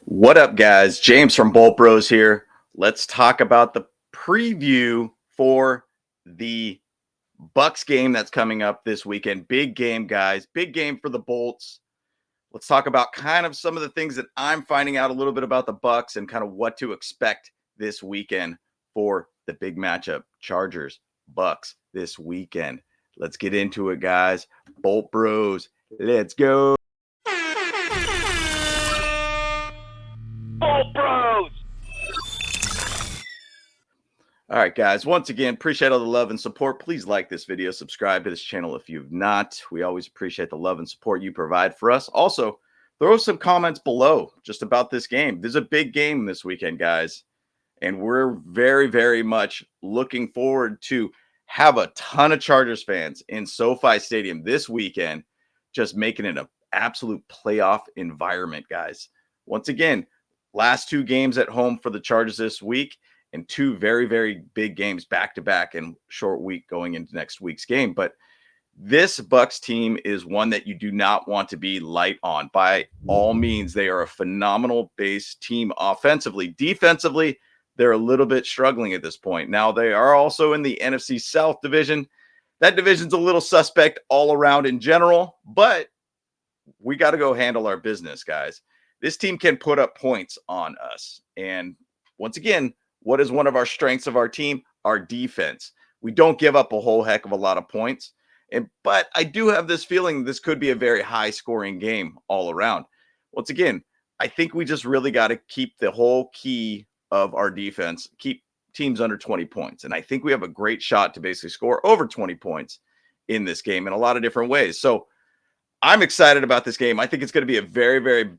What up, guys? James from Bolt Bros here. Let's talk about the preview for the Bucs game that's coming up this weekend. Big game, guys. Big game for the Bolts. Let's talk about kind of some of the things that I'm finding out a little bit about the Bucs and kind of what to expect this weekend for the big matchup. Chargers, Bucs this weekend. Let's get into it, guys. Bolt Bros. Let's go. Bolt Bros. All right, guys. Once again, appreciate all the love and support. Please like this video, subscribe to this channel if you've not. We always appreciate the love and support you provide for us. Also, throw some comments below just about this game. There's a big game this weekend, guys, and we're very, very much looking forward to have a ton of Chargers fans in SoFi Stadium this weekend, just making it an absolute playoff environment, guys. Once again, last two games at home for the Chargers this week, and two very, very big games back to back and short week going into next week's game. But this Bucs team is one that you do not want to be light on. By all means, they are a phenomenal base team offensively. Defensively, they're a little bit struggling at this point. Now, they are also in the NFC South division. That division's a little suspect all around in general, but we got to go handle our business, guys. This team can put up points on us. And once again, what is one of our strengths of our team? Our defense. We don't give up a whole heck of a lot of points. But I do have this feeling this could be a very high scoring game all around. Once again, I think we just really got to keep the whole key of our defense, keep teams under 20 points. And I think we have a great shot to basically score over 20 points in this game in a lot of different ways. So I'm excited about this game. I think it's going to be a very, very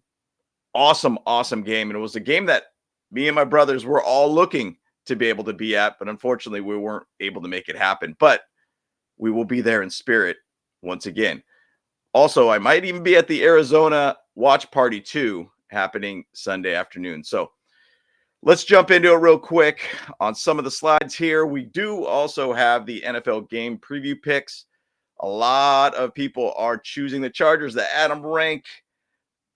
awesome game. And it was a game that me and my brothers were all looking to be able to be at, but unfortunately we weren't able to make it happen. But we will be there in spirit once again. Also, I might even be at the Arizona watch party too, happening Sunday afternoon. So let's jump into it real quick on some of the slides here. We do also have the NFL game preview picks. A lot of people are choosing the Chargers, the Adam Rank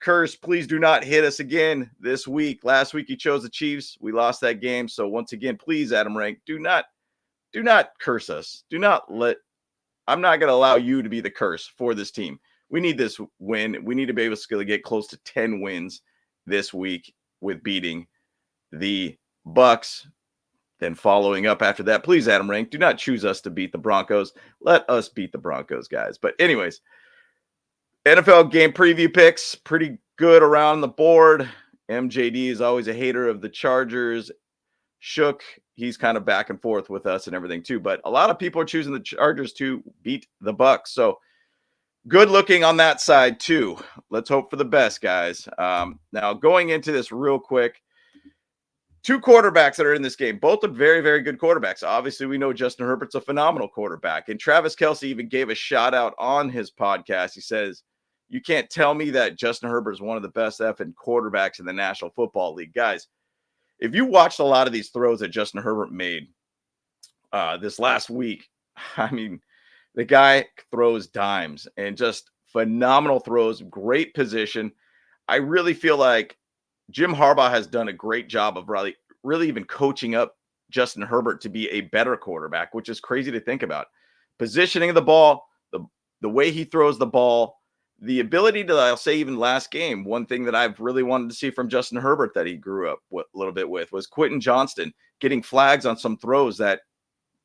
curse. Please do not hit us again this week. Last week he chose the Chiefs. We lost that game. So once again, please, Adam Rank, do not curse us. I'm not going to allow you to be the curse for this team. We need this win. We need to be able to get close to 10 wins this week with beating the Bucs. Then following up after that, please, Adam Rank, do not choose us to beat the Broncos. Let us beat the Broncos, guys. But anyways, NFL game preview picks, pretty good around the board. MJD is always a hater of the Chargers. Shook, he's kind of back and forth with us and everything too. But a lot of people are choosing the Chargers to beat the Bucs. So good looking on that side too. Let's hope for the best, guys. Now going into this real quick, two quarterbacks that are in this game. Both are very, very good quarterbacks. Obviously, we know Justin Herbert's a phenomenal quarterback. And Travis Kelce even gave a shout out on his podcast. He says, you can't tell me that Justin Herbert is one of the best effing quarterbacks in the National Football League. Guys, if you watched a lot of these throws that Justin Herbert made this last week, I mean, the guy throws dimes and just phenomenal throws, great position. I really feel like Jim Harbaugh has done a great job of really even coaching up Justin Herbert to be a better quarterback, which is crazy to think about. Positioning of the ball, the way he throws the ball, the ability to, I'll say even last game, one thing that I've really wanted to see from Justin Herbert that he grew up with, a little bit with, was Quentin Johnston getting flags on some throws that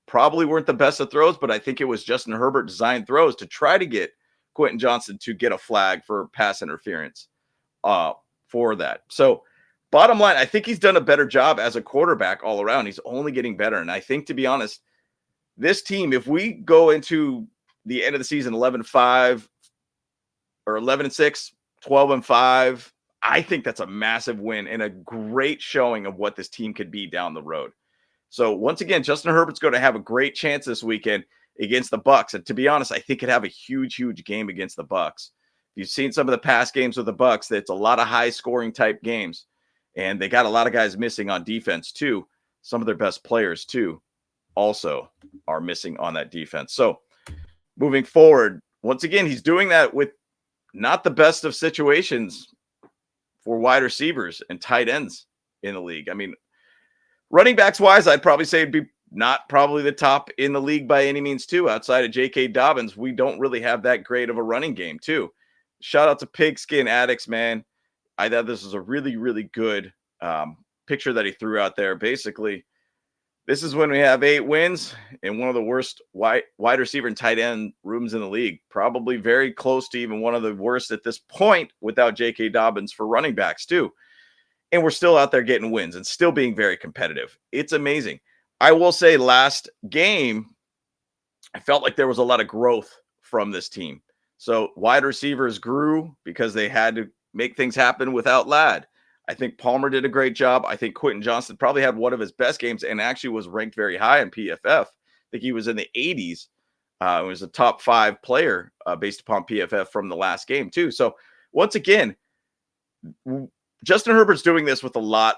probably weren't the best of throws, but I think it was Justin Herbert designed throws to try to get Quentin Johnston to get a flag for pass interference for that. So bottom line, I think he's done a better job as a quarterback all around. He's only getting better. And I think, to be honest, this team, if we go into the end of the season 11-5 or 11-6, 12-5, I think that's a massive win and a great showing of what this team could be down the road. So once again, Justin Herbert's going to have a great chance this weekend against the Bucs. And to be honest, I think he'd have a huge game against the Bucs. You've seen some of the past games with the Bucs. That's a lot of high scoring type games, and they got a lot of guys missing on defense too. Some of their best players too also are missing on that defense. So moving forward, once again, he's doing that with not the best of situations for wide receivers and tight ends in the league. I mean, running backs wise, I'd probably say it'd be not probably the top in the league by any means too. Outside of J.K. Dobbins, we don't really have that great of a running game too. Shout out to Pigskin Addicts, man. I thought this was a really, really good picture that he threw out there. Basically, this is when we have 8 wins in one of the worst wide receiver and tight end rooms in the league. Probably very close to even one of the worst at this point without J.K. Dobbins for running backs too. And we're still out there getting wins and still being very competitive. It's amazing. I will say last game, I felt like there was a lot of growth from this team. So wide receivers grew because they had to make things happen without Ladd. I think Palmer did a great job. I think Quentin Johnston probably had one of his best games and actually was ranked very high in PFF. I think he was in the 80s. He was a top 5 player based upon PFF from the last game too. So once again, Justin Herbert's doing this with a lot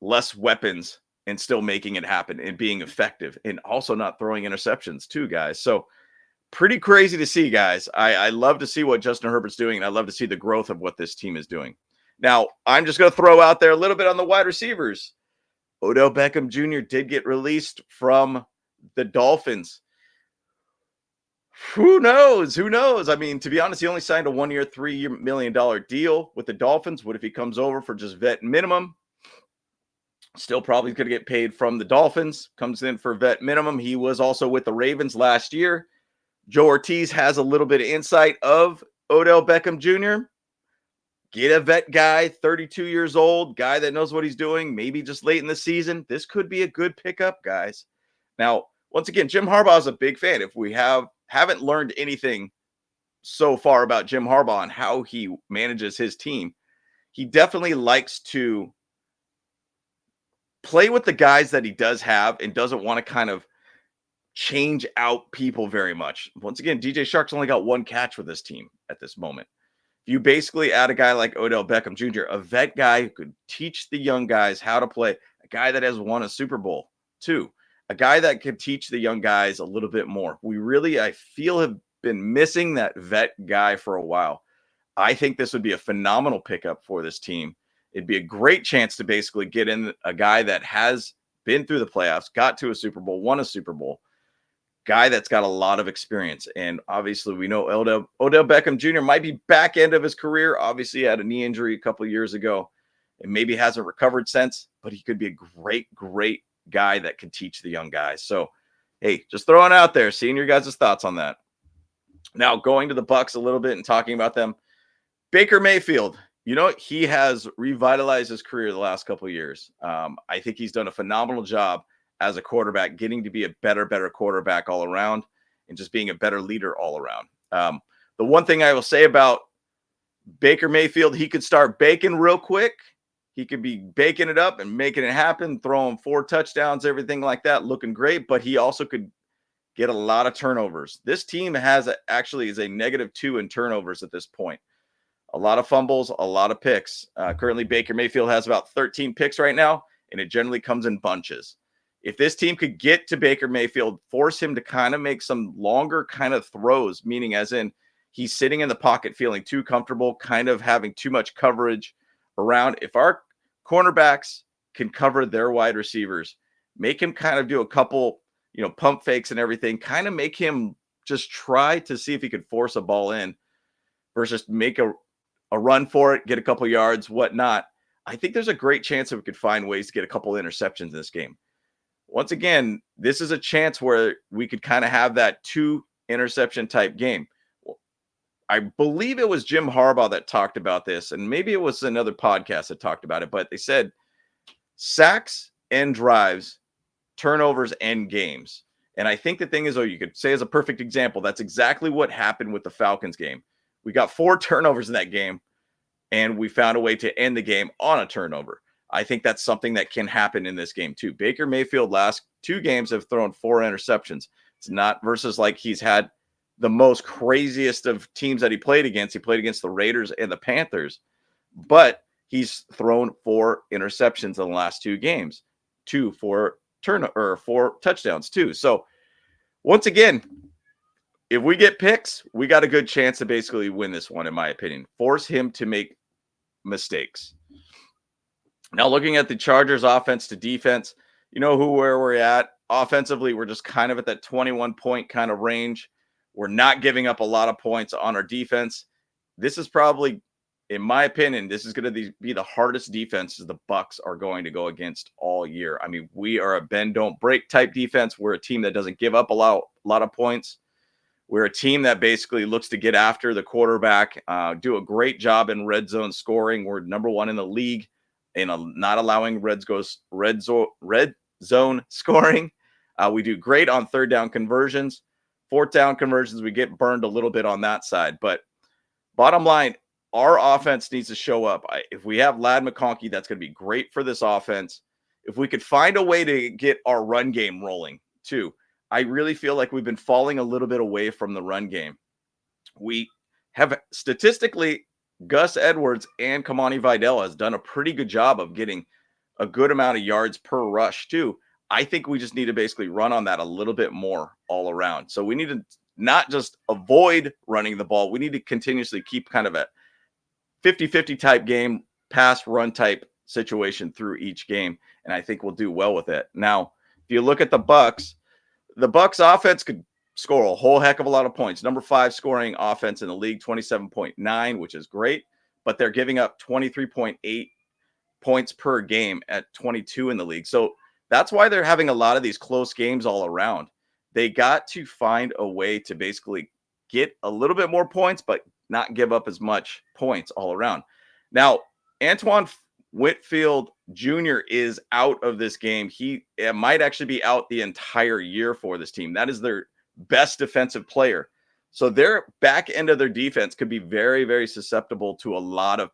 less weapons and still making it happen and being effective and also not throwing interceptions too, guys. So pretty crazy to see, guys. I love to see what Justin Herbert's doing, and I love to see the growth of what this team is doing. Now, I'm just going to throw out there a little bit on the wide receivers. Odell Beckham Jr. did get released from the Dolphins. Who knows? Who knows? I mean, to be honest, he only signed a 1-year, $3 million deal with the Dolphins. What if he comes over for just vet minimum? Still probably going to get paid from the Dolphins. Comes in for vet minimum. He was also with the Ravens last year. Joe Ortiz has a little bit of insight of Odell Beckham Jr. Get a vet guy, 32 years old, guy that knows what he's doing, maybe just late in the season. This could be a good pickup, guys. Now, once again, Jim Harbaugh is a big fan. If we haven't learned anything so far about Jim Harbaugh and how he manages his team, he definitely likes to play with the guys that he does have and doesn't want to kind of change out people very much. Once again, DJ Shark's only got 1 catch with this team at this moment. You basically add a guy like Odell Beckham Jr., a vet guy who could teach the young guys how to play, a guy that has won a Super Bowl too, a guy that could teach the young guys a little bit more. We really, I feel, have been missing that vet guy for a while. I think this would be a phenomenal pickup for this team. It'd be a great chance to basically get in a guy that has been through the playoffs, got to a Super Bowl, won a Super Bowl, guy that's got a lot of experience. And obviously we know Odell Beckham Jr. might be back end of his career. Obviously he had a knee injury a couple of years ago and maybe hasn't recovered since, but he could be a great guy that can teach the young guys. So, hey, just throwing out there, seeing your guys' thoughts on that. Now going to the Bucs a little bit and talking about them. Baker Mayfield, you know, he has revitalized his career the last couple of years. I think he's done a phenomenal job as a quarterback, getting to be a better quarterback all around and just being a better leader all around. The one thing I will say about Baker Mayfield, he could start baking real quick. He could be baking it up and making it happen, throwing 4 touchdowns, everything like that, looking great, but he also could get a lot of turnovers. This team is a -2 in turnovers at this point. A lot of fumbles, a lot of picks. Currently, Baker Mayfield has about 13 picks right now, and it generally comes in bunches. If this team could get to Baker Mayfield, force him to kind of make some longer kind of throws, meaning as in he's sitting in the pocket feeling too comfortable, kind of having too much coverage around. If our cornerbacks can cover their wide receivers, make him kind of do a couple, pump fakes and everything, kind of make him just try to see if he could force a ball in versus make a run for it, get a couple yards, whatnot. I think there's a great chance that we could find ways to get a couple interceptions in this game. Once again, this is a chance where we could kind of have that 2 interception type game. I believe it was Jim Harbaugh that talked about this, and maybe it was another podcast that talked about it, but they said sacks and drives, turnovers and games. And I think the thing is, you could say as a perfect example, that's exactly what happened with the Falcons game. We got 4 turnovers in that game, and we found a way to end the game on a turnover. I think that's something that can happen in this game too. Baker Mayfield last 2 games have thrown 4 interceptions. It's not versus like he's had the most craziest of teams that he played against. He played against the Raiders and the Panthers, but he's thrown 4 interceptions in the last 2 games, 4 touchdowns too. So once again, if we get picks, we got a good chance to basically win this one, in my opinion. Force him to make mistakes. Now, looking at the Chargers offense to defense, you know where we're at. Offensively, we're just kind of at that 21-point kind of range. We're not giving up a lot of points on our defense. This is probably, in my opinion, this is going to be the hardest defenses the Bucs are going to go against all year. I mean, we are a bend, don't break type defense. We're a team that doesn't give up a lot of points. We're a team that basically looks to get after the quarterback, do a great job in red zone scoring. We're number one in the league in not allowing red zone scoring. We do great on third down conversions. Fourth down conversions, we get burned a little bit on that side. But bottom line, our offense needs to show up. If we have Ladd McConkey, that's going to be great for this offense. If we could find a way to get our run game rolling too, I really feel like we've been falling a little bit away from the run game. We have statistically, Gus Edwards and Kamani Vidal has done a pretty good job of getting a good amount of yards per rush too. I think we just need to basically run on that a little bit more all around. So we need to not just avoid running the ball. We need to continuously keep kind of a 50-50 type game, pass run type situation through each game. And I think we'll do well with it. Now, if you look at the Bucs offense could score a whole heck of a lot of points. Number 5 scoring offense in the league, 27.9, which is great, but they're giving up 23.8 points per game at 22 in the league. So that's why they're having a lot of these close games all around. They got to find a way to basically get a little bit more points, but not give up as much points all around. Now, Antoine Whitfield Jr. is out of this game. He might actually be out the entire year for this team. That is their best defensive player. So their back end of their defense could be very, very susceptible to a lot of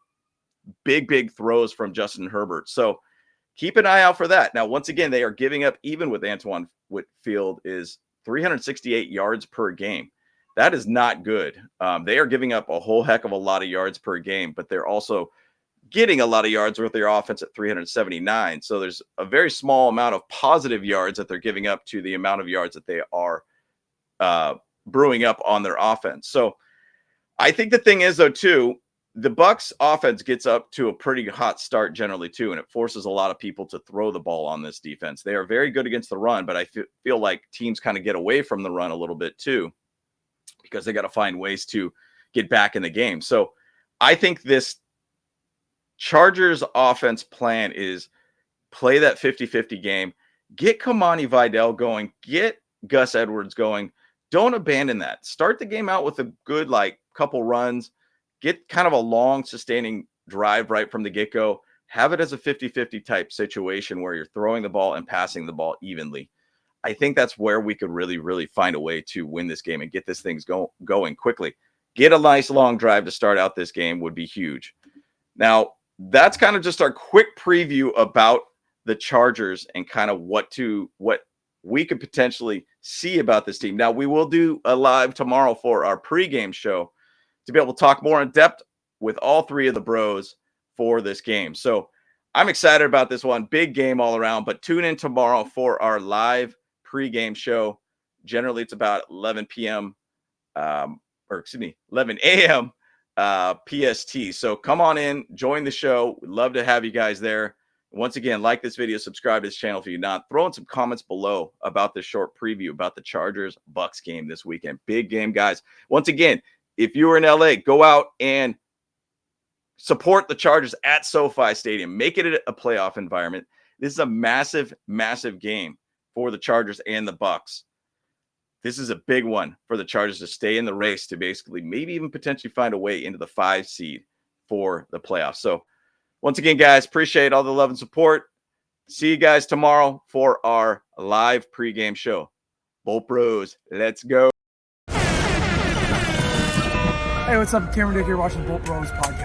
big throws from Justin Herbert. So keep an eye out for that. Now, once again, they are giving up, even with Antoine Whitfield, is 368 yards per game. That is not good. They are giving up a whole heck of a lot of yards per game, but they're also getting a lot of yards with their offense at 379. So there's a very small amount of positive yards that they're giving up to the amount of yards that they are brewing up on their offense. So I think the thing is, though, too, the Bucs offense gets up to a pretty hot start generally, too, and it forces a lot of people to throw the ball on this defense. They are very good against the run, but I feel like teams kind of get away from the run a little bit, too, because they got to find ways to get back in the game. So I think this Chargers offense plan is play that 50-50 game, get Kamani Vidal going, get Gus Edwards going. Don't abandon that. Start the game out with a good, couple runs, get kind of a long sustaining drive right from the get-go. Have it as a 50-50 type situation where you're throwing the ball and passing the ball evenly. I think that's where we could really find a way to win this game and get this thing going quickly. Get a nice long drive to start out this game would be huge. Now, that's kind of just our quick preview about the Chargers and kind of what we could potentially see about this team. Now, we will do a live tomorrow for our pregame show to be able to talk more in depth with all three of the bros for this game. So I'm excited about this one. Big game all around, but tune in tomorrow for our live pregame show. Generally, it's about 11 p.m. 11 a.m. PST. So come on in, join the show. We'd love to have you guys there. Once again, like this video, subscribe to this channel if you're not. Throw in some comments below about this short preview about the Chargers Bucs game this weekend. Big game, guys. Once again, if you are in LA, go out and support the Chargers at SoFi Stadium. Make it a playoff environment. This is a massive game for the Chargers and the Bucs. This is a big one for the Chargers to stay in the race to basically maybe even potentially find a way into the 5 seed for the playoffs. So once again, guys, appreciate all the love and support. See you guys tomorrow for our live pregame show. Bolt Bros, let's go. Hey, what's up? Cameron Dick here watching Bolt Bros podcast.